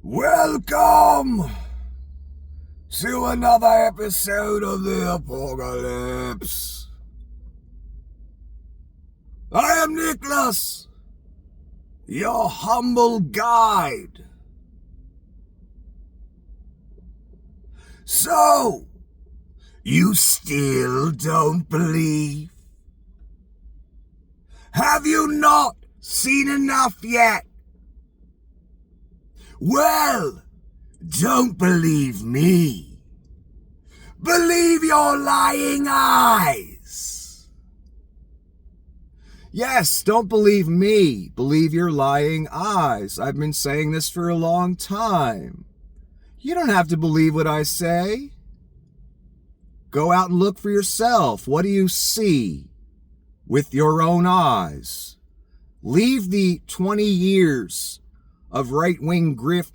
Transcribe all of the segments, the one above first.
Welcome to another episode of the Apocalypse. I am Nicholas, your humble guide. So, you still don't believe? Have you not seen enough yet? Well, don't believe me. Believe your lying eyes. Yes, don't believe me. Believe your lying eyes. I've been saying this for a long time. You don't have to believe what I say. Go out and look for yourself. What do you see with your own eyes? Leave the 20 years of right-wing grift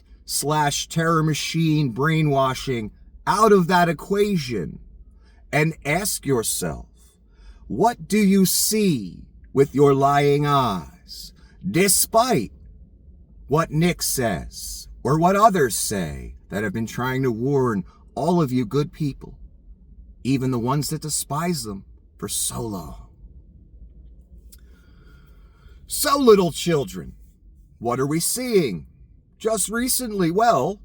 / terror machine brainwashing out of that equation and ask yourself, what do you see with your lying eyes, despite what Nick says or what others say that have been trying to warn all of you good people, even the ones that despise them, for so long? So, little children, what are we seeing? Just recently, well,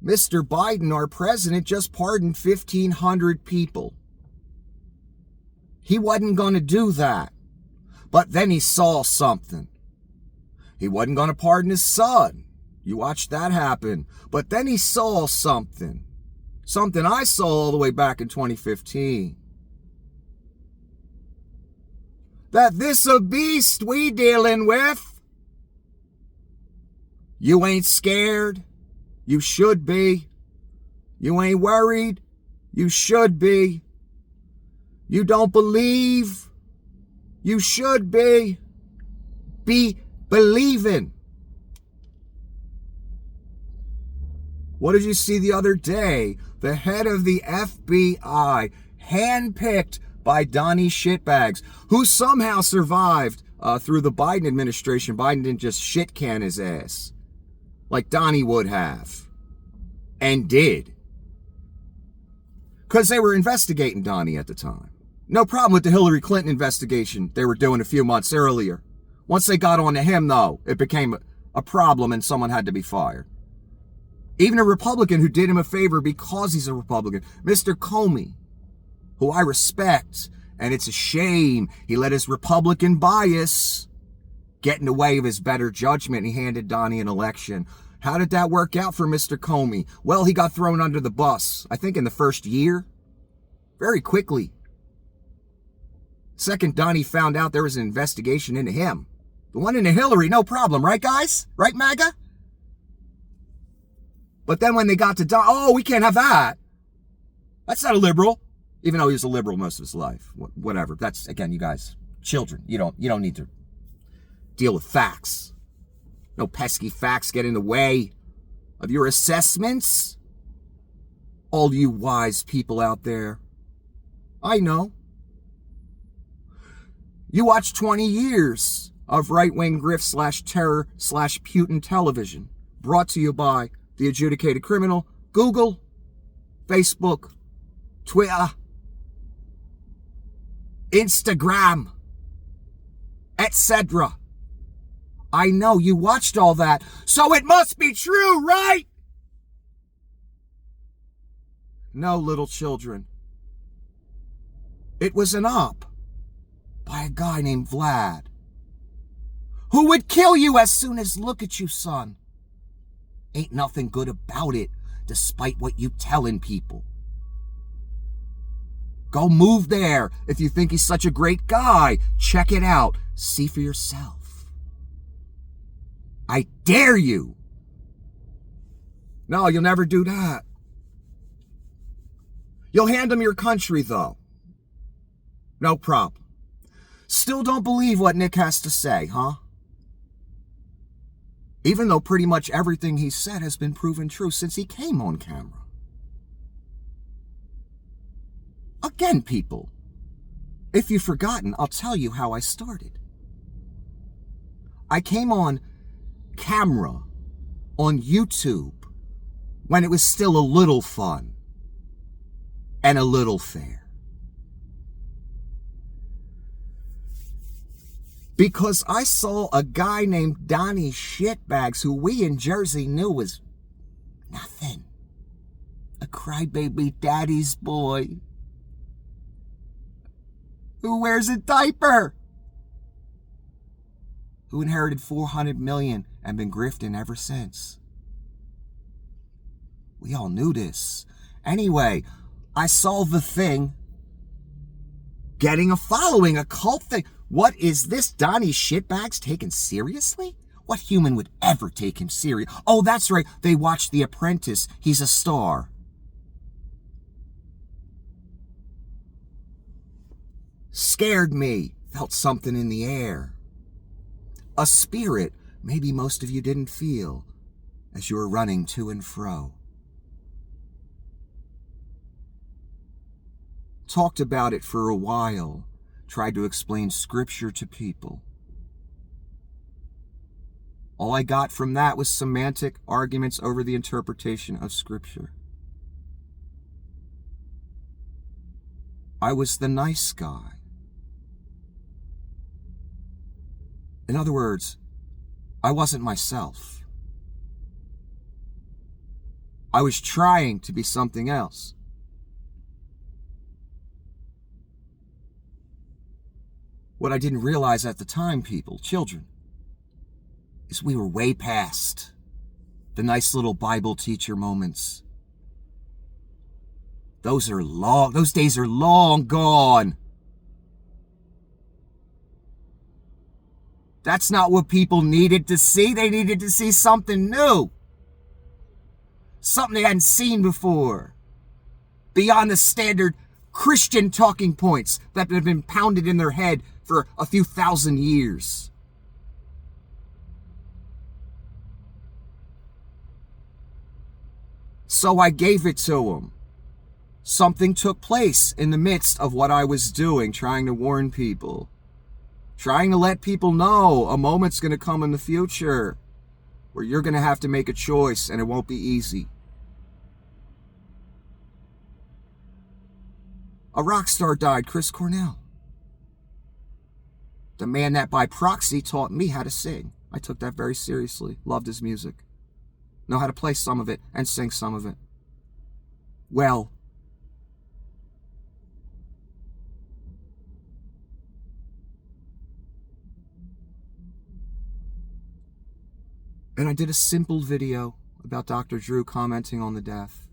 Mr. Biden, our president, just pardoned 1,500 people. He wasn't going to do that. But then he saw something. He wasn't going to pardon his son. You watched that happen. But then he saw something. Something I saw all the way back in 2015. That this a beast we dealing with. You ain't scared. You should be. You ain't worried. You should be. You don't believe. You should be. Be believing. What did you see the other day? The head of the FBI, handpicked by Donnie Shitbags, who somehow survived through the Biden administration. Biden didn't just shit can his ass like Donnie would have, and did. Because they were investigating Donnie at the time. No problem with the Hillary Clinton investigation they were doing a few months earlier. Once they got onto him, though, it became a problem and someone had to be fired. Even a Republican who did him a favor because he's a Republican, Mr. Comey, who I respect, and it's a shame he let his Republican bias get in the way of his better judgment, and he handed Donnie an election. How did that work out for Mr. Comey? Well, he got thrown under the bus, I think in the first year. Very quickly. Second, Donnie found out there was an investigation into him. The one into Hillary, no problem, right, guys? Right, MAGA? But then when they got to Donnie, oh, we can't have that. That's not a liberal. Even though he was a liberal most of his life. Whatever. That's, again, you guys, children. You don't need to deal with facts. No pesky facts get in the way of your assessments. All you wise people out there. I know. You watch 20 years of right-wing grift / terror / Putin television, brought to you by The Adjudicated Criminal, Google, Facebook, Twitter, Instagram, etc. I know you watched all that, so it must be true, right? No, little children. It was an op by a guy named Vlad, who would kill you as soon as look at you, son. Ain't nothing good about it, despite what you telling people. Go move there if you think he's such a great guy. Check it out. See for yourself. I dare you. No, you'll never do that. You'll hand him your country, though. No problem. Still don't believe what Nick has to say, huh? Even though pretty much everything he said has been proven true since he came on camera. Again, people, if you've forgotten, I'll tell you how I started. I came on camera on YouTube when it was still a little fun and a little fair. Because I saw a guy named Donnie Shitbags, who we in Jersey knew was nothing. A crybaby daddy's boy who wears a diaper, who inherited $400 million and been grifting ever since. We all knew this. Anyway, I saw the thing getting a following, a cult thing. What is this? Donnie Shitbags taken seriously? What human would ever take him serious? Oh, that's right. They watched The Apprentice. He's a star. Scared me. Felt something in the air. A spirit maybe most of you didn't feel as you were running to and fro. Talked about it for a while. Tried to explain scripture to people. All I got from that was semantic arguments over the interpretation of scripture. I was the nice guy. In other words, I wasn't myself. I was trying to be something else. What I didn't realize at the time, people, children, is we were way past the nice little Bible teacher moments. Those days are long gone. That's not what people needed to see. They needed to see something new. Something they hadn't seen before. Beyond the standard Christian talking points that have been pounded in their head for a few thousand years. So I gave it to them. Something took place in the midst of what I was doing, trying to warn people. Trying to let people know a moment's going to come in the future where you're going to have to make a choice and it won't be easy. A rock star died, Chris Cornell. The man that by proxy taught me how to sing. I took that very seriously. Loved his music. Know how to play some of it and sing some of it. Well, and I did a simple video about Dr. Drew commenting on the death.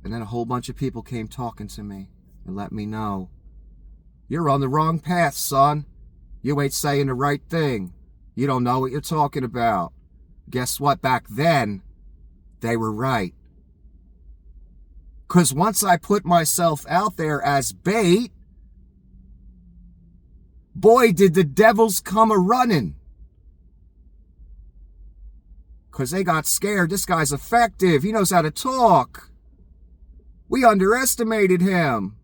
And then a whole bunch of people came talking to me and let me know, you're on the wrong path, son. You ain't saying the right thing. You don't know what you're talking about. Guess what? Back then, they were right. 'Cause once I put myself out there as bait, boy, did the devils come a-running. 'Cause they got scared. This guy's effective. He knows how to talk. We underestimated him.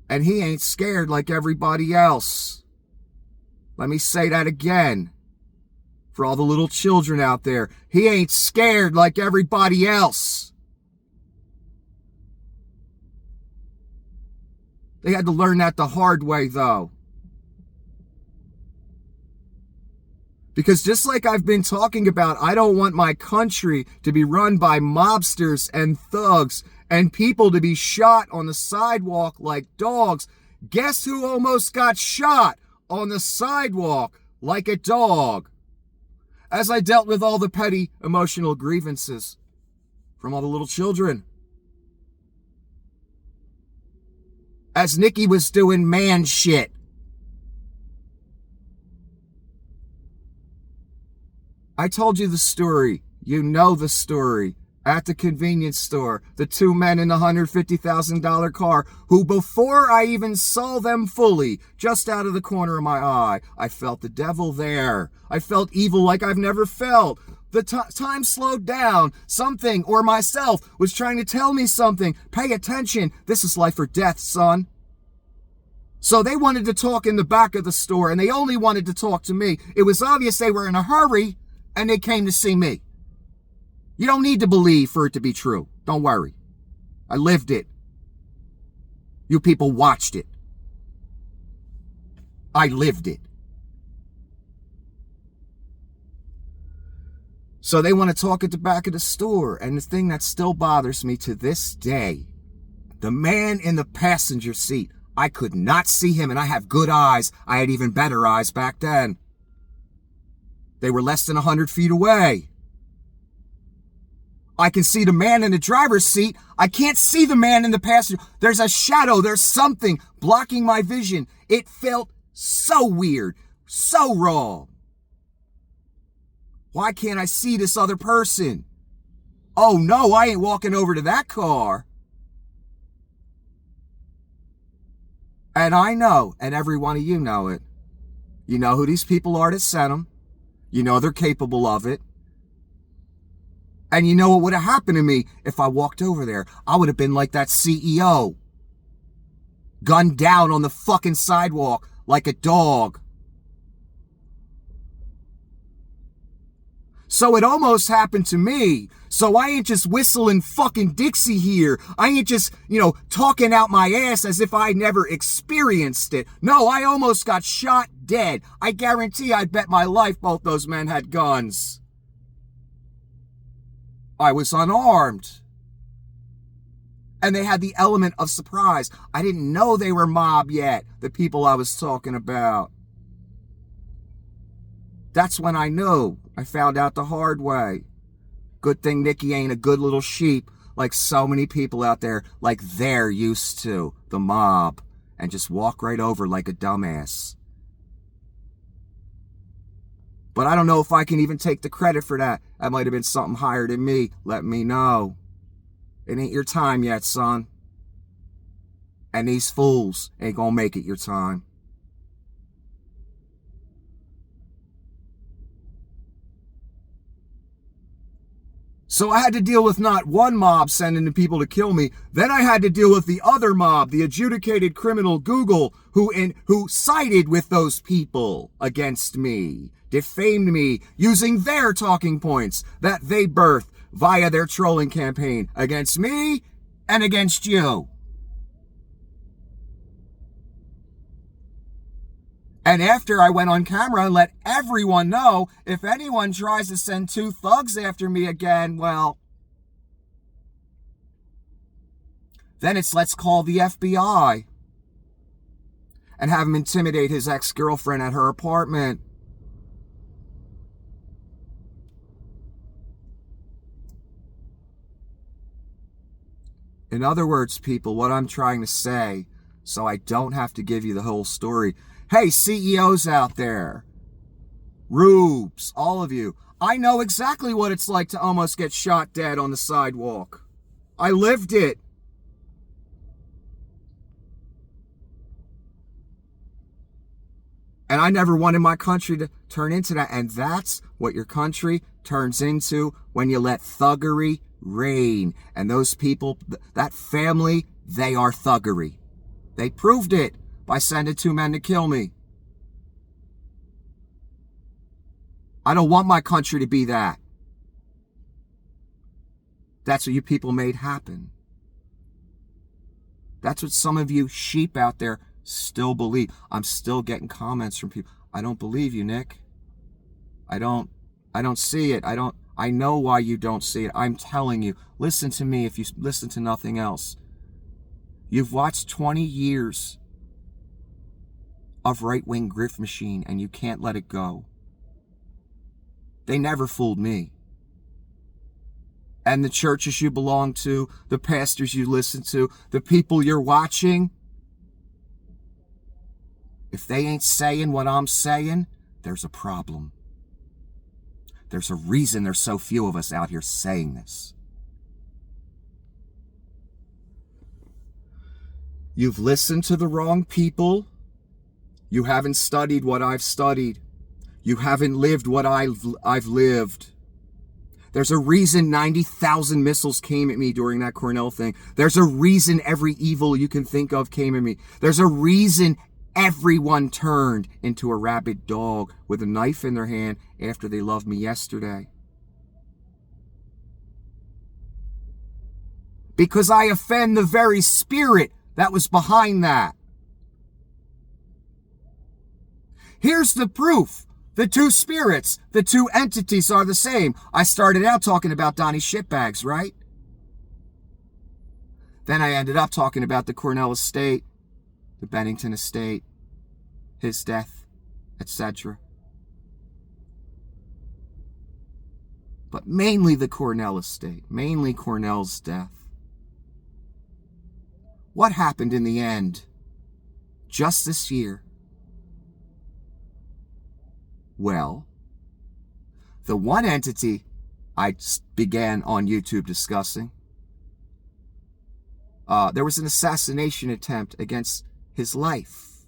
And he ain't scared like everybody else. Let me say that again. For all the little children out there, he ain't scared like everybody else. They had to learn that the hard way, though. Because just like I've been talking about, I don't want my country to be run by mobsters and thugs and people to be shot on the sidewalk like dogs. Guess who almost got shot on the sidewalk like a dog? As I dealt with all the petty emotional grievances from all the little children. As Nikki was doing man shit. I told you the story. You know the story. At the convenience store, the two men in the $150,000 car who, before I even saw them fully, just out of the corner of my eye, I felt the devil there. I felt evil like I've never felt. The time slowed down. Something, or myself, was trying to tell me something. Pay attention. This is life or death, son. So they wanted to talk in the back of the store, and they only wanted to talk to me. It was obvious they were in a hurry, and they came to see me. You don't need to believe for it to be true. Don't worry. I lived it. You people watched it. I lived it. So they want to talk at the back of the store, and the thing that still bothers me to this day, the man in the passenger seat, I could not see him, and I have good eyes. I had even better eyes back then. They were less than 100 feet away. I can see the man in the driver's seat. I can't see the man in the passenger. There's a shadow. There's something blocking my vision. It felt so weird, so wrong. Why can't I see this other person? Oh no, I ain't walking over to that car. And I know, and every one of you know it. You know who these people are that sent them. You know they're capable of it. And you know what would have happened to me if I walked over there? I would have been like that CEO. Gunned down on the fucking sidewalk like a dog. So it almost happened to me. So I ain't just whistling fucking Dixie here. I ain't just, talking out my ass as if I never experienced it. No, I almost got shot dead. I guarantee I'd bet my life both those men had guns. I was unarmed. And they had the element of surprise. I didn't know they were mob yet, the people I was talking about. That's when I knew. I found out the hard way. Good thing Nikki ain't a good little sheep like so many people out there, like they're used to, the mob, and just walk right over like a dumbass. But I don't know if I can even take the credit for that. That might have been something higher than me. Let me know. It ain't your time yet, son. And these fools ain't gonna make it your time. So I had to deal with not one mob sending the people to kill me. Then I had to deal with the other mob, the adjudicated criminal Google, who sided with those people against me, defamed me using their talking points that they birthed via their trolling campaign against me and against you. And after I went on camera and let everyone know, if anyone tries to send 2 thugs after me again, well, then it's let's call the FBI and have him intimidate his ex-girlfriend at her apartment. In other words, people, what I'm trying to say, so I don't have to give you the whole story. Hey, CEOs out there, rubes, all of you, I know exactly what it's like to almost get shot dead on the sidewalk. I lived it. And I never wanted my country to turn into that. And that's what your country turns into when you let thuggery reign. And those people, that family, they are thuggery. They proved it by sending 2 men to kill me. I don't want my country to be that. That's what you people made happen. That's what some of you sheep out there still believe. I'm still getting comments from people. I don't believe you, Nick. I don't see it. I know why you don't see it. I'm telling you. Listen to me if you listen to nothing else. You've watched 20 years of right-wing grift machine and you can't let it go. They never fooled me. And the churches you belong to, the pastors you listen to, the people you're watching, if they ain't saying what I'm saying, there's a problem. There's a reason there's so few of us out here saying this. You've listened to the wrong people. You haven't studied what I've studied. You haven't lived what I've lived. There's a reason 90,000 missiles came at me during that Cornell thing. There's a reason every evil you can think of came at me. There's a reason Everyone turned into a rabid dog with a knife in their hand after they loved me yesterday. Because I offend the very spirit that was behind that. Here's the proof. The two spirits, the two entities are the same. I started out talking about Donnie Shitbags, right? Then I ended up talking about the Cornell estate, the Bennington estate, his death, etc. But mainly the Cornell estate, mainly Cornell's death. What happened in the end, just this year? Well, the one entity I began on YouTube discussing, there was an assassination attempt against his life,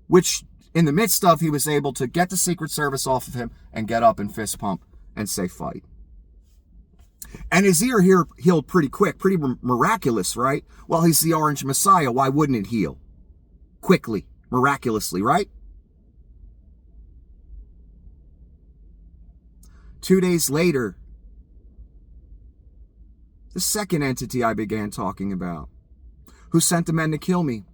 which in the midst of, he was able to get the Secret Service off of him and get up and fist pump and say fight. And his ear here healed pretty quick, pretty miraculous, right? Well, he's the Orange Messiah. Why wouldn't it heal? Quickly, miraculously, right? 2 days later, the second entity I began talking about, who sent the men to kill me,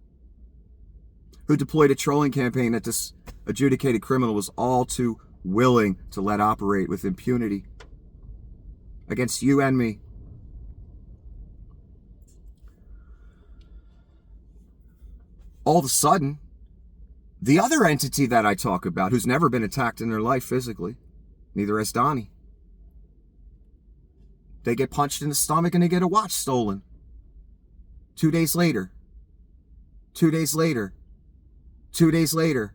who deployed a trolling campaign that this adjudicated criminal was all too willing to let operate with impunity against you and me. All of a sudden, the other entity that I talk about, who's never been attacked in their life physically, neither has Donnie, they get punched in the stomach and they get a watch stolen. 2 days later. 2 days later. 2 days later.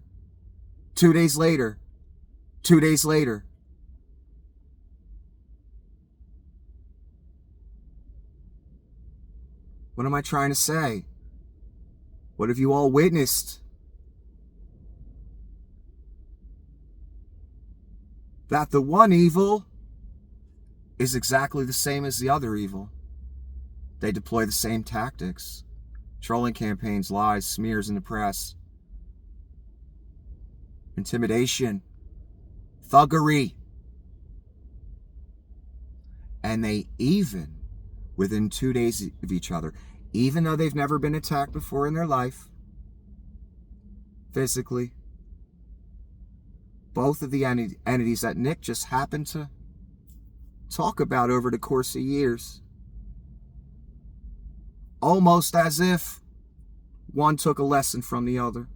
2 days later. 2 days later. What am I trying to say? What have you all witnessed? That the one evil is exactly the same as the other evil. They deploy the same tactics. Trolling campaigns, lies, smears in the press. Intimidation. Thuggery. And they even, within 2 days of each other, even though they've never been attacked before in their life, physically, both of the entities that Nick just happened to talk about over the course of years, almost as if one took a lesson from the other.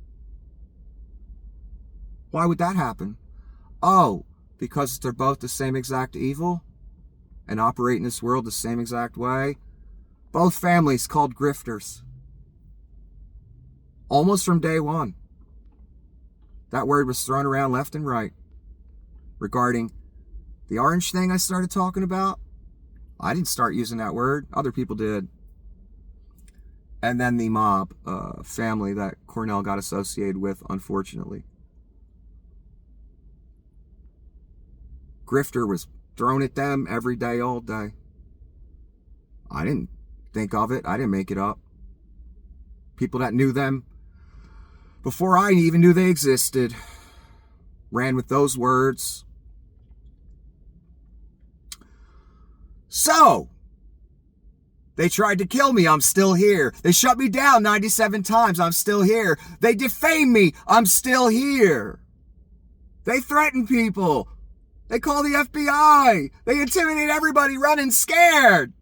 Why would that happen? Oh, because they're both the same exact evil and operate in this world the same exact way. Both families called grifters. Almost from day one. That word was thrown around left and right. Regarding the orange thing I started talking about, I didn't start using that word. Other people did. And then the mob family that Cornell got associated with, unfortunately. Grifter was thrown at them every day, all day. I didn't think of it. I didn't make it up. People that knew them before I even knew they existed ran with those words. So, they tried to kill me. I'm still here. They shut me down 97 times. I'm still here. They defame me. I'm still here. They threaten people. They call the FBI. They intimidate everybody running scared.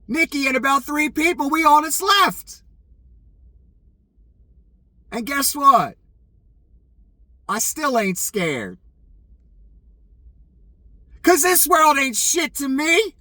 Nikki and about 3 people, we all that's left. And guess what? I still ain't scared. 'Cause this world ain't shit to me.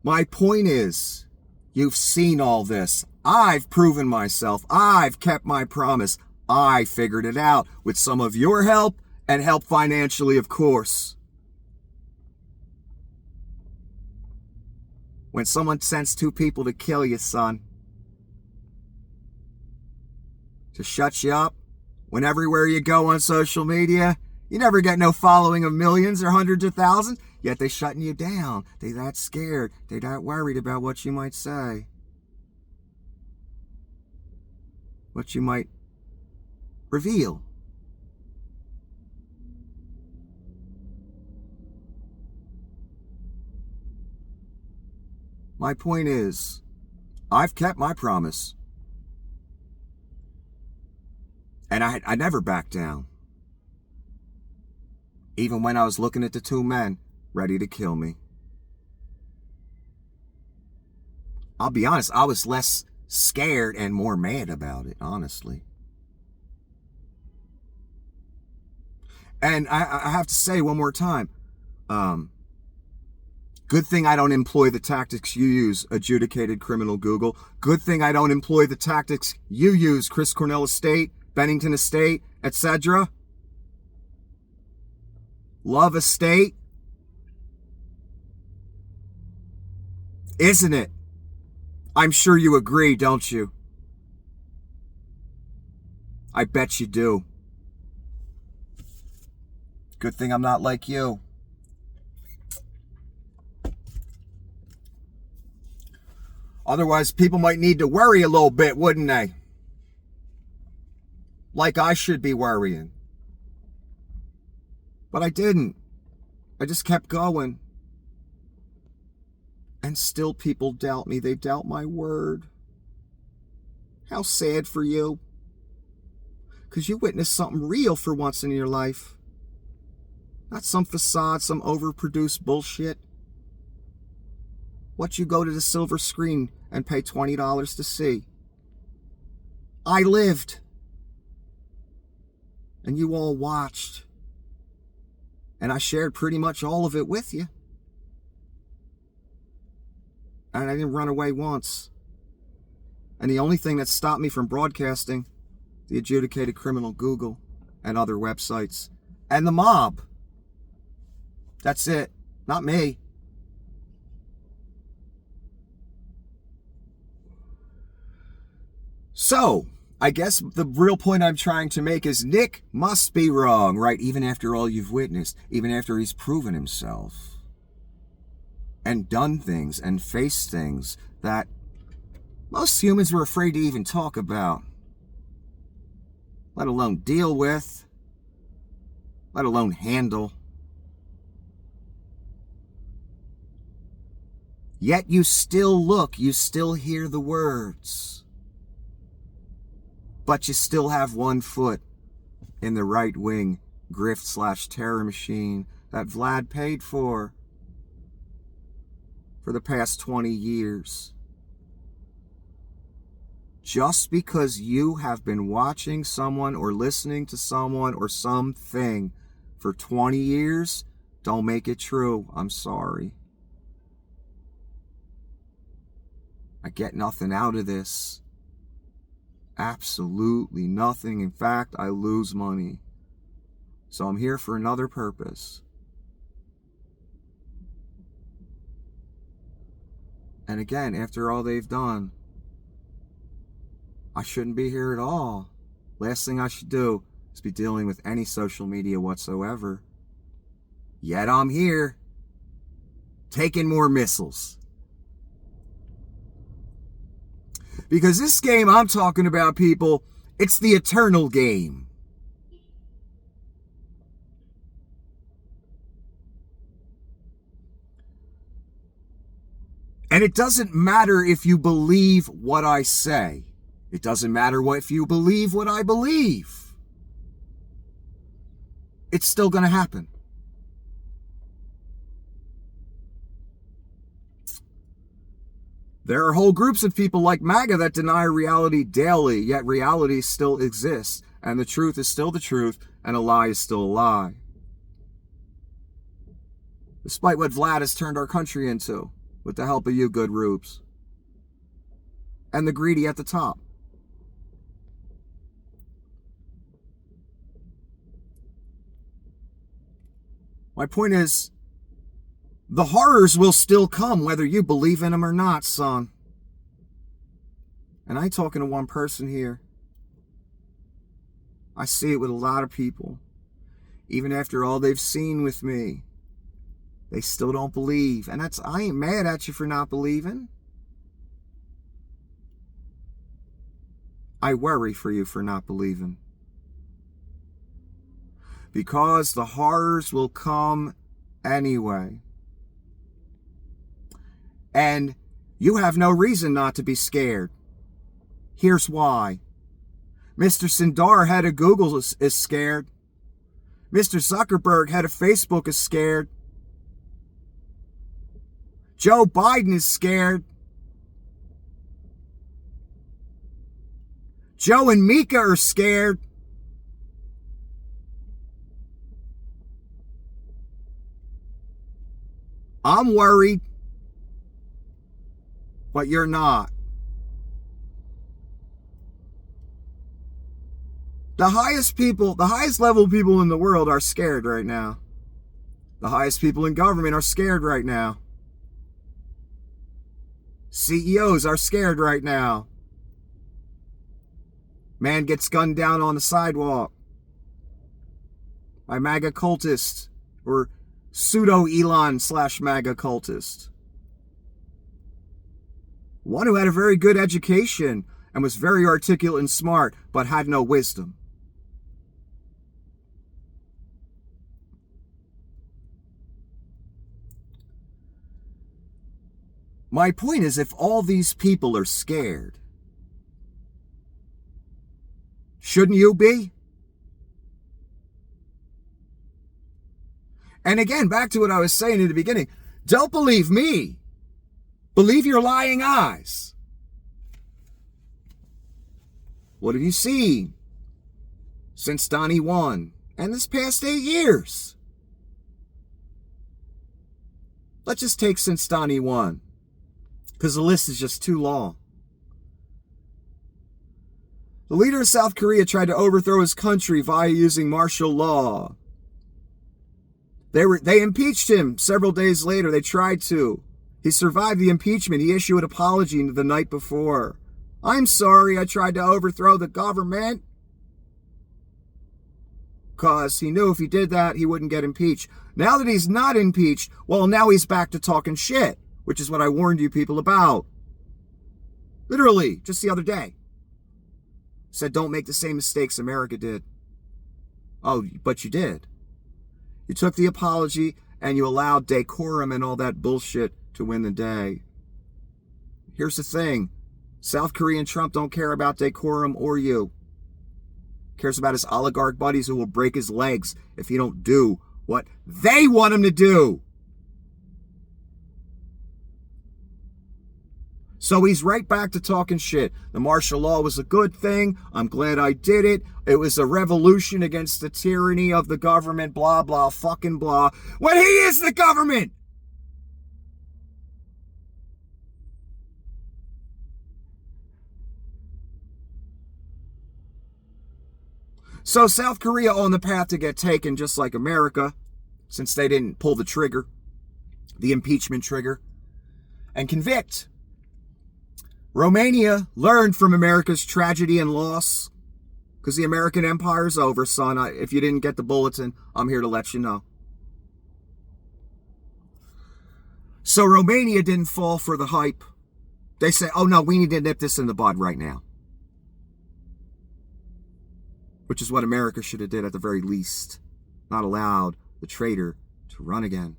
My point is, you've seen all this. I've proven myself. I've kept my promise. I figured it out with some of your help and help financially, of course. When someone sends 2 people to kill you, son, to shut you up when everywhere you go on social media, you never get no following of millions or hundreds of thousands, yet they shutting you down. They that scared. They that worried about what you might say. What you might reveal. My point is, I've kept my promise. And I never backed down. Even when I was looking at the two men ready to kill me. I'll be honest, I was less scared and more mad about it, honestly. And I have to say one more time, good thing I don't employ the tactics you use, Adjudicated Criminal Google. Good thing I don't employ the tactics you use, Chris Cornell Estate, Bennington Estate, etc. Love Estate. Isn't it? I'm sure you agree, don't you? I bet you do. Good thing I'm not like you. Otherwise, people might need to worry a little bit, wouldn't they? Like I should be worrying. But I didn't. I just kept going. And still people doubt me. They doubt my word. How sad for you. Because you witnessed something real for once in your life. Not some facade, some overproduced bullshit. What you go to the silver screen and pay $20 to see. I lived. And you all watched. And I shared pretty much all of it with you. And I didn't run away once. And the only thing that stopped me from broadcasting, the Adjudicated Criminal Google and other websites. And the mob. That's it. Not me. So, I guess the real point I'm trying to make is Nick must be wrong, right? Even after all you've witnessed, even after he's proven himself and done things and faced things that most humans were afraid to even talk about, let alone deal with, let alone handle. Yet you still look, you still hear the words. But you still have one foot in the right-wing grift/terror machine that Vlad paid for the past 20 years. Just because you have been watching someone or listening to someone or something for 20 years, don't make it true. I'm sorry. I get nothing out of this. Absolutely nothing. In fact, I lose money. So I'm here for another purpose. And again, after all they've done, I shouldn't be here at all. Last thing I should do is be dealing with any social media whatsoever. Yet I'm here, taking more missiles. Because this game I'm talking about, people, it's the eternal game. And it doesn't matter if you believe what I say. It doesn't matter if you believe what I believe. It's still going to happen. There are whole groups of people like MAGA that deny reality daily, yet reality still exists, and the truth is still the truth, and a lie is still a lie. Despite what Vlad has turned our country into, with the help of you good rubes. And the greedy at the top. My point is, the horrors will still come whether you believe in them or not, son. And I ain't talking to one person here. I see it with a lot of people. Even after all they've seen with me, they still don't believe. And I ain't mad at you for not believing. I worry for you for not believing. Because the horrors will come anyway. And you have no reason not to be scared. Here's why. Mr. Sundar, head of Google, is scared. Mr. Zuckerberg, head of Facebook, is scared. Joe Biden is scared. Joe and Mika are scared. I'm worried, but you're not. The highest level people in the world are scared right now. The highest people in government are scared right now. CEOs are scared right now. Man gets gunned down on the sidewalk by MAGA cultist or pseudo-Elon/MAGA cultist. One who had a very good education and was very articulate and smart, but had no wisdom. My point is, if all these people are scared, shouldn't you be? And again, back to what I was saying in the beginning, don't believe me. Believe your lying eyes. What have you seen since Donnie won and this past 8 years? Let's just take since Donnie won, because the list is just too long. The leader of South Korea tried to overthrow his country via using martial law. They impeached him several days later. They tried to. He survived the impeachment. He issued an apology the night before. I'm sorry, I tried to overthrow the government. Because he knew if he did that, he wouldn't get impeached. Now that he's not impeached, well, now he's back to talking shit, which is what I warned you people about. Literally, just the other day. Said don't make the same mistakes America did. Oh, but you did. You took the apology and you allowed decorum and all that bullshit to win the day. Here's the thing. South Korea and Trump don't care about decorum or you. Cares about his oligarch buddies who will break his legs if he don't do what they want him to do. So he's right back to talking shit. The martial law was a good thing. I'm glad I did it. It was a revolution against the tyranny of the government, blah, blah, fucking blah. When he is the government! So South Korea on the path to get taken just like America, since they didn't pull the trigger, the impeachment trigger, and convict. Romania learned from America's tragedy and loss, because the American empire's over, son. If you didn't get the bulletin, I'm here to let you know. So Romania didn't fall for the hype. They say, oh no, we need to nip this in the bud right now. Which is what America should have did at the very least. Not allowed the traitor to run again.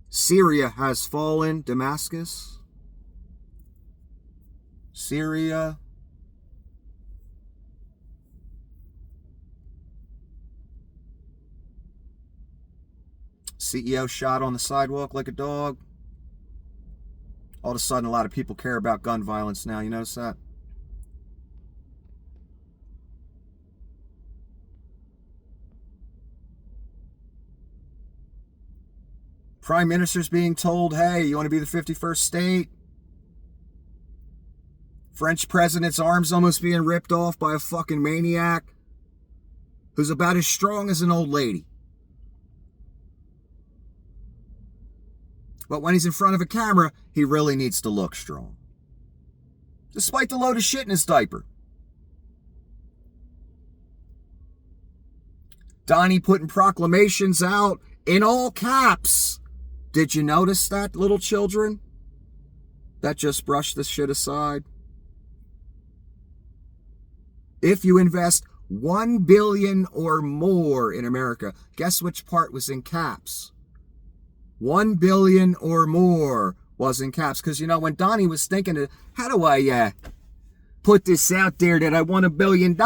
Syria has fallen. Damascus. Syria. CEO shot on the sidewalk like a dog. All of a sudden, a lot of people care about gun violence now. You notice that? Prime Minister's being told, hey, you want to be the 51st state? French president's arms almost being ripped off by a fucking maniac who's about as strong as an old lady. But when he's in front of a camera, he really needs to look strong. despite the load of shit in his diaper. Donnie putting proclamations out in all caps. Did you notice that, little children? That just brushed this shit aside. If you invest $1 billion or more in America, guess which part was in caps? $1 billion or more was in caps. Because, you know, when Donnie was thinking, how do I put this out there that I won $1 billion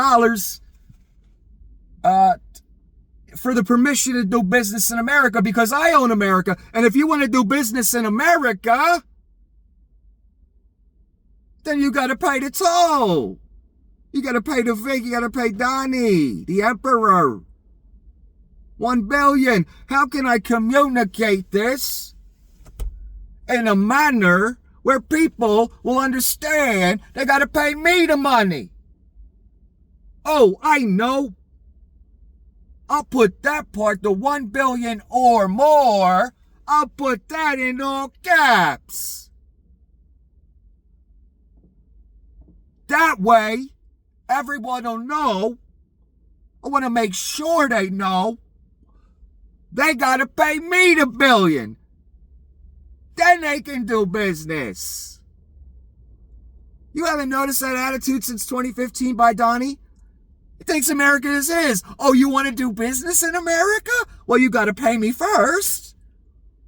for the permission to do business in America, because I own America. And if you want to do business in America, then you got to pay the toll. You got to pay the Vic. You got to pay Donnie, the emperor. $1 billion. How can I communicate this in a manner where people will understand they got to pay me the money? Oh, I know. I'll put that part, the $1 billion or more, I'll put that in all caps. That way, everyone will know. I want to make sure they know they got to pay me the $1 billion. Then they can do business. You haven't noticed that attitude since 2015 by Donnie? He thinks America is his. Oh, you want to do business in America? Well, you got to pay me first.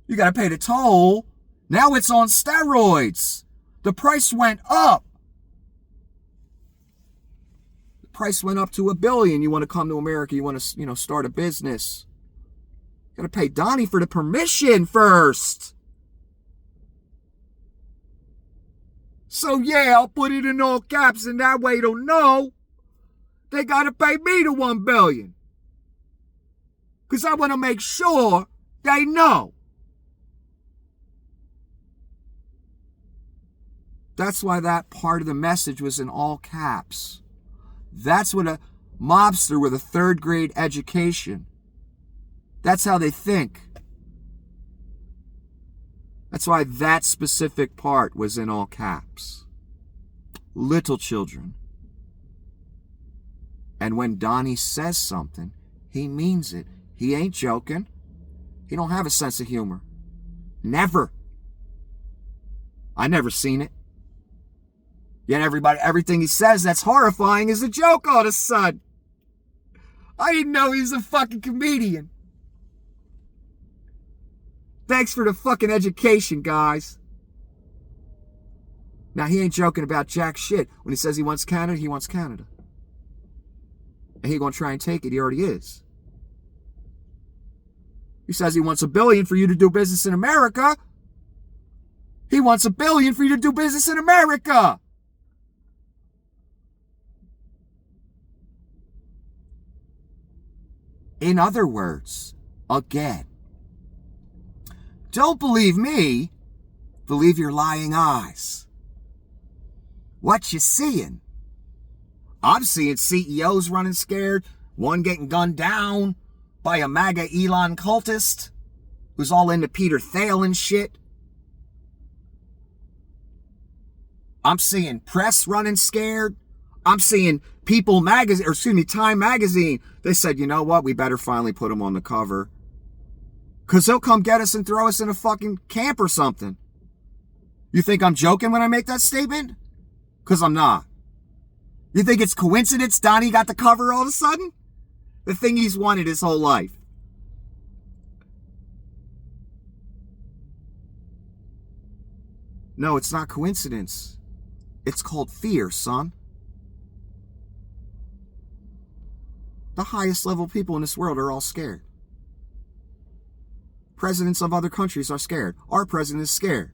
You got to pay the toll. Now it's on steroids. The price went up. The price went up to $1 billion. You want to come to America. You want to, start a business. You got to pay Donnie for the permission first. So yeah, I'll put it in all caps, and that way they'll know they got to pay me the $1 billion. Because I want to make sure they know. That's why that part of the message was in all caps. That's what a mobster with a 3rd grade education, that's how they think. That's why that specific part was in all caps. Little children. And when Donnie says something, he means it. He ain't joking. He don't have a sense of humor. Never. I never seen it. Yet everything he says that's horrifying is a joke all of a sudden. I didn't know he was a fucking comedian. Thanks for the fucking education, guys. Now, he ain't joking about jack shit. When he says he wants Canada, he wants Canada. And he gonna try and take it. He already is. He says he wants $1 billion for you to do business in America. He wants $1 billion for you to do business in America. In other words, again, don't believe me, believe your lying eyes. What you seeing? I'm seeing CEOs running scared, one getting gunned down by a MAGA Elon cultist who's all into Peter Thiel and shit. I'm seeing press running scared. I'm seeing Time Magazine. They said, you know what? We better finally put him on the cover. Because he'll come get us and throw us in a fucking camp or something. You think I'm joking when I make that statement? Because I'm not. You think it's coincidence Donnie got the cover all of a sudden? The thing he's wanted his whole life. No, it's not coincidence. It's called fear, son. The highest level people in this world are all scared. Presidents of other countries are scared. Our president is scared.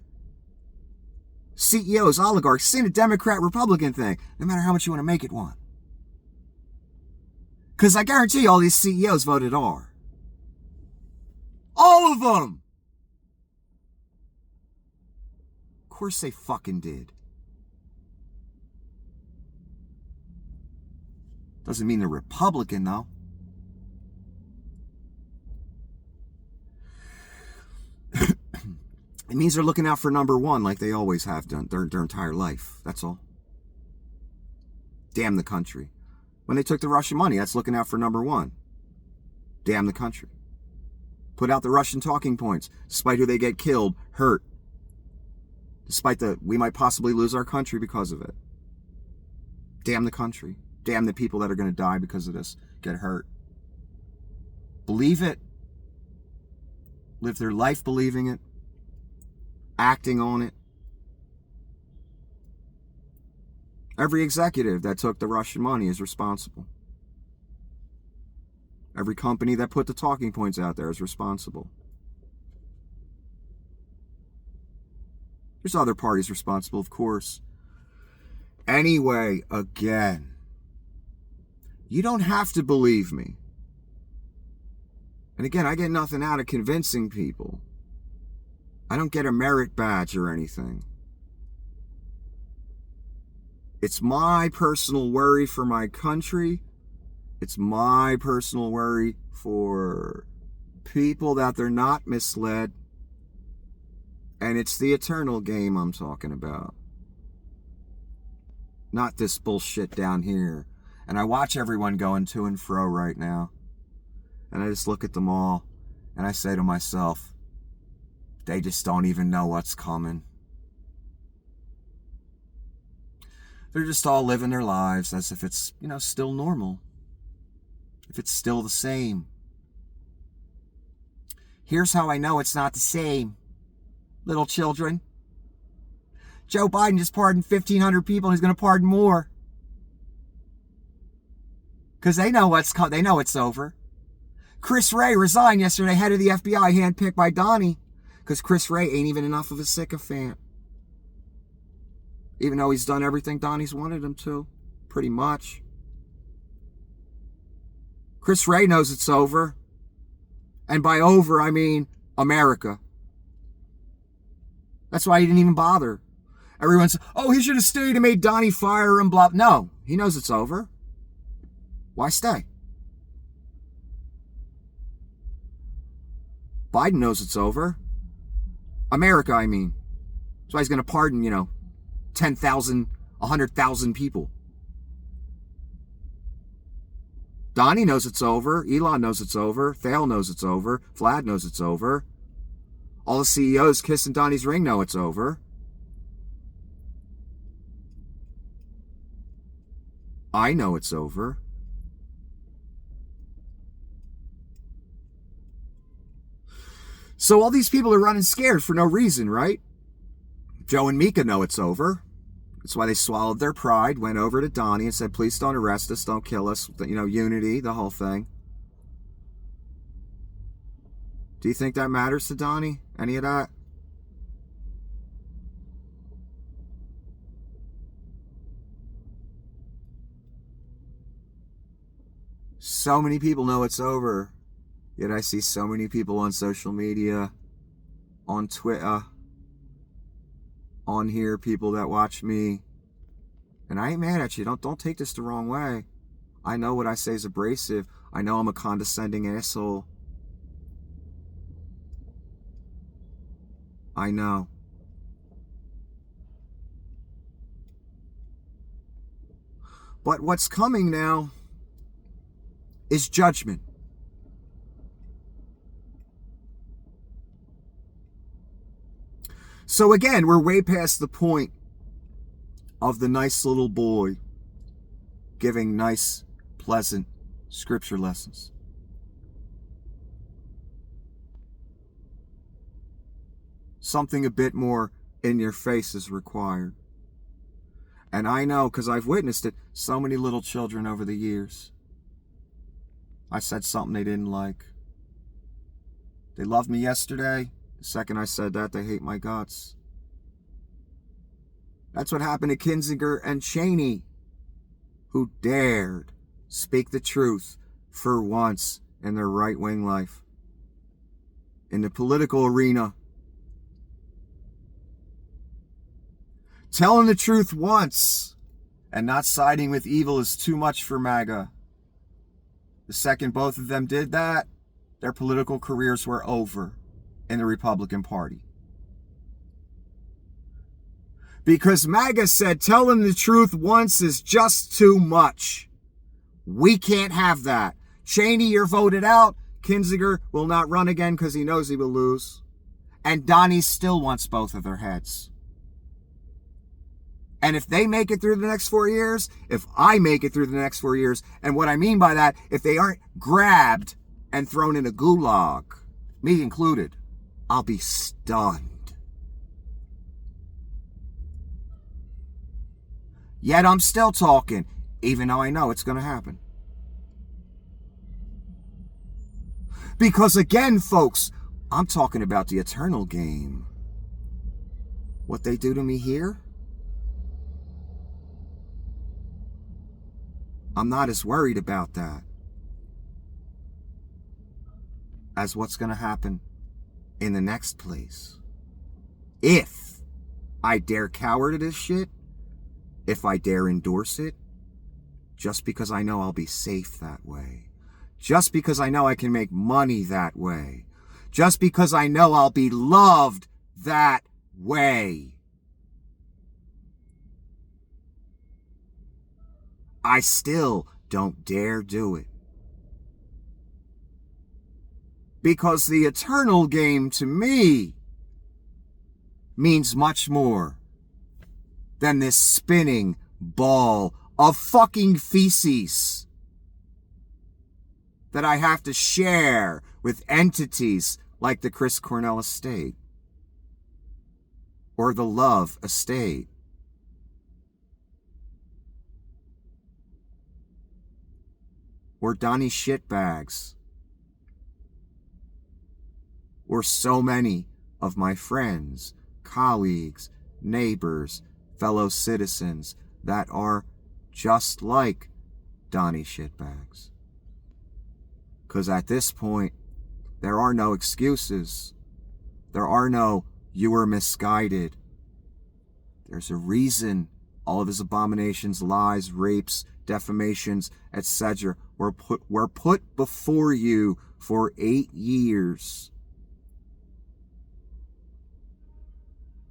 CEOs, oligarchs, Senate, Democrat, Republican thing. No matter how much you want to make it one. Because I guarantee all these CEOs voted R. All of them! Of course they fucking did. Doesn't mean they're Republican, though. It means they're looking out for number one like they always have done their entire life. That's all. Damn the country. When they took the Russian money, that's looking out for number one. Damn the country. Put out the Russian talking points, despite who they get killed, hurt. Despite we might possibly lose our country because of it. Damn the country. Damn the people that are going to die because of this, get hurt. Believe it. Live their life believing it. Acting on it. Every executive that took the Russian money is responsible. Every company that put the talking points out there is responsible. There's other parties responsible, of course. Anyway, again, you don't have to believe me. And again, I get nothing out of convincing people. I don't get a merit badge or anything. It's my personal worry for my country. It's my personal worry for people that they're not misled. And it's the eternal game I'm talking about. Not this bullshit down here. And I watch everyone going to and fro right now. And I just look at them all. And I say to myself, they just don't even know what's coming. They're just all living their lives as if it's, still normal. If it's still the same. Here's how I know it's not the same. Little children. Joe Biden just pardoned 1,500 people and he's going to pardon more. Because they know they know it's over. Chris Wray resigned yesterday, head of the FBI, handpicked by Donnie. Because Chris Wray ain't even enough of a sycophant. Even though he's done everything Donnie's wanted him to. Pretty much. Chris Wray knows it's over. And by over, I mean America. That's why he didn't even bother. Everyone's, he should have stayed and made Donnie fire and blah. No, he knows it's over. Why stay? Biden knows it's over. America, I mean. That's why he's going to pardon, 10,000, 100,000 people. Donnie knows it's over. Elon knows it's over. Thale knows it's over. Vlad knows it's over. All the CEOs kissing Donnie's ring know it's over. I know it's over. So all these people are running scared for no reason, right? Joe and Mika know it's over. That's why they swallowed their pride, went over to Donnie and said, please don't arrest us, don't kill us. Unity, the whole thing. Do you think that matters to Donnie? Any of that? So many people know it's over. Yet I see so many people on social media, on Twitter, on here, people that watch me. And I ain't mad at you. Don't take this the wrong way. I know what I say is abrasive. I know I'm a condescending asshole. I know. But what's coming now is judgment. So again, we're way past the point of the nice little boy giving nice, pleasant scripture lessons. Something a bit more in your face is required. And I know, because I've witnessed it, so many little children over the years. I said something they didn't like. They loved me yesterday. The second I said that, they hate my guts. That's what happened to Kinzinger and Cheney, who dared speak the truth for once in their right-wing life. In the political arena. Telling the truth once and not siding with evil is too much for MAGA. The second both of them did that, their political careers were over in the Republican Party. Because MAGA said telling the truth once is just too much. We can't have that. Cheney, you're voted out. Kinzinger will not run again because he knows he will lose. And Donnie still wants both of their heads. And if they make it through the next 4 years, if I make it through the next 4 years, and what I mean by that, if they aren't grabbed and thrown in a gulag, me included, I'll be stunned. Yet I'm still talking, even though I know it's going to happen. Because again, folks, I'm talking about the eternal game. What they do to me here, I'm not as worried about that as what's going to happen in the next place. If I dare cower to this shit, if I dare endorse it, just because I know I'll be safe that way, just because I know I can make money that way, just because I know I'll be loved that way, I still don't dare do it. Because the eternal game to me means much more than this spinning ball of fucking feces that I have to share with entities like the Chris Cornell estate or the Love estate. Or Donnie shitbags. Or so many of my friends, colleagues, neighbors, fellow citizens that are just like Donnie shitbags. Because at this point, there are no excuses. There are no, you were misguided. There's a reason all of his abominations, lies, rapes, defamations, etc. were put before you for 8 years.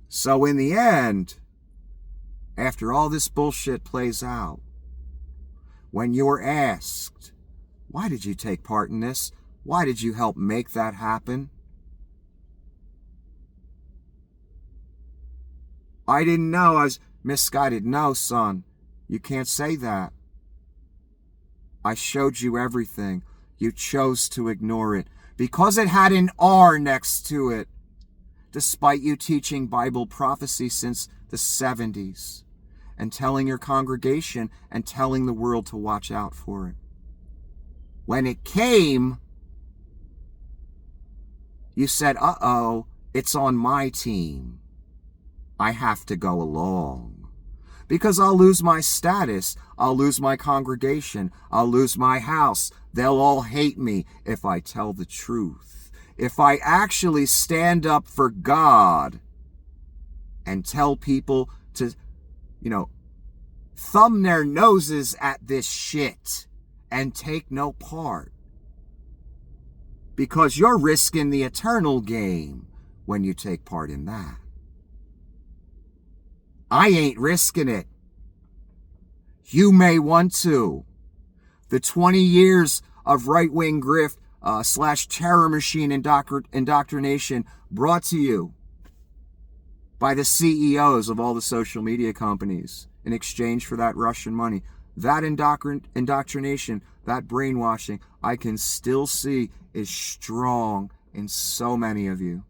So in the end, after all this bullshit plays out, when you're asked, why did you take part in this? Why did you help make that happen? I didn't know I was misguided. No, son, you can't say that. I showed you everything. You chose to ignore it because it had an R next to it, despite you teaching Bible prophecy since the 70s and telling your congregation and telling the world to watch out for it. When it came, you said, uh-oh, it's on my team. I have to go along. Because I'll lose my status, I'll lose my congregation, I'll lose my house. They'll all hate me if I tell the truth. If I actually stand up for God and tell people to, thumb their noses at this shit and take no part. Because you're risking the eternal game when you take part in that. I ain't risking it. You may want to. The 20 years of right-wing grift / terror machine indoctrination brought to you by the CEOs of all the social media companies in exchange for that Russian money. That indoctrination, that brainwashing, I can still see is strong in so many of you.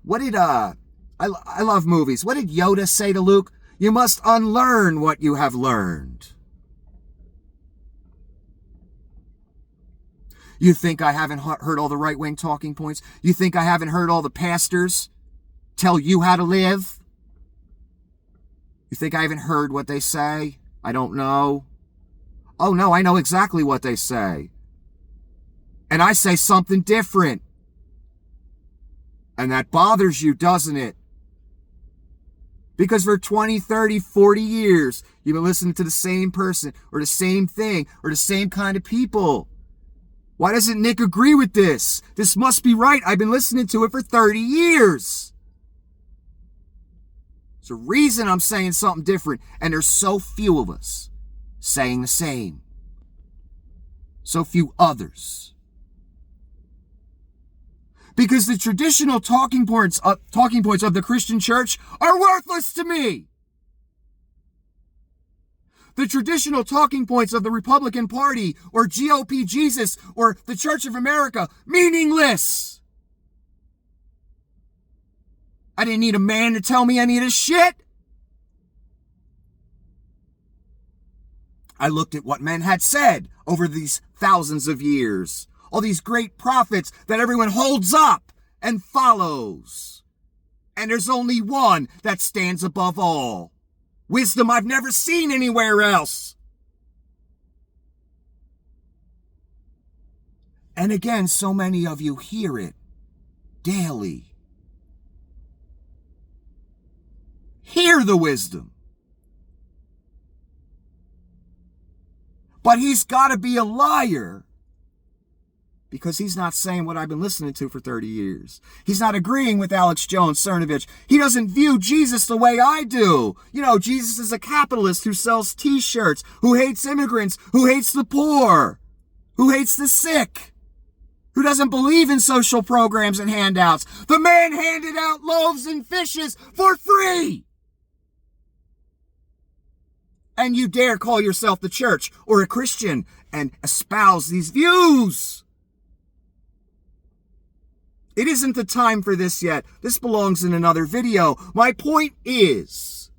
What did, I love movies. What did Yoda say to Luke? You must unlearn what you have learned. You think I haven't heard all the right-wing talking points? You think I haven't heard all the pastors tell you how to live? You think I haven't heard what they say? I don't know. Oh no, I know exactly what they say. And I say something different. And that bothers you, doesn't it? Because for 20, 30, 40 years, you've been listening to the same person or the same thing or the same kind of people. Why doesn't Nick agree with this? This must be right. I've been listening to it for 30 years. There's a reason I'm saying something different, and there's so few of us saying the same. So few others. Because the traditional talking points of the Christian church are worthless to me. The traditional talking points of the Republican Party or GOP Jesus or the Church of America, meaningless. I didn't need a man to tell me any of this shit. I looked at what men had said over these thousands of years. All these great prophets that everyone holds up and follows. And there's only one that stands above all. Wisdom I've never seen anywhere else. And again, so many of you hear it daily. Hear the wisdom. But he's got to be a liar because he's not saying what I've been listening to for 30 years. He's not agreeing with Alex Jones, Cernovich. He doesn't view Jesus the way I do. You know, Jesus is a capitalist who sells t-shirts, who hates immigrants, who hates the poor, who hates the sick, who doesn't believe in social programs and handouts. The man handed out loaves and fishes for free. And you dare call yourself the church or a Christian and espouse these views. It isn't the time for this yet. This belongs in another video. My point is,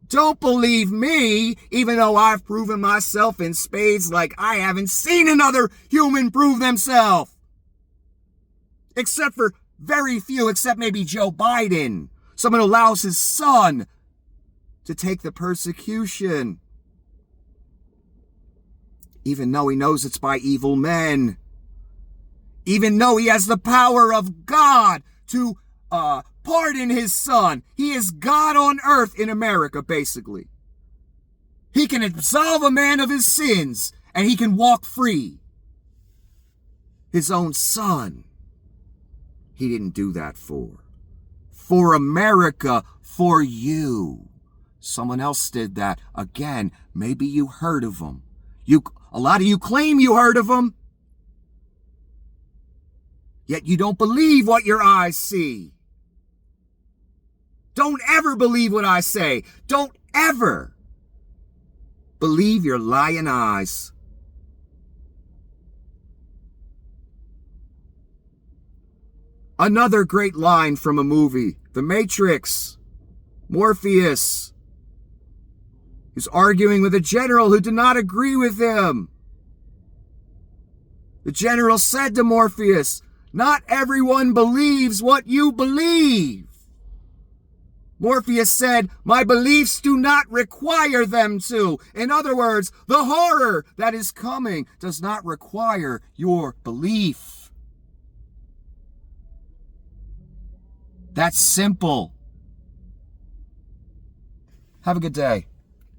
don't believe me, even though I've proven myself in spades like I haven't seen another human prove themselves. Except for very few, except maybe Joe Biden. Someone who allows his son to take the persecution, even though he knows it's by evil men. Even though he has the power of God to pardon his son. He is God on earth in America, basically. He can absolve a man of his sins, and he can walk free. His own son, he didn't do that for. For America, for you. Someone else did that. Again, maybe you heard of him. A lot of you claim you heard of him. Yet you don't believe what your eyes see. Don't ever believe what I say. Don't ever believe your lying eyes. Another great line from a movie, The Matrix. Morpheus is arguing with a general who did not agree with him. The general said to Morpheus, "Not everyone believes what you believe." Morpheus said, "My beliefs do not require them to." In other words, the horror that is coming does not require your belief. That's simple. Have a good day.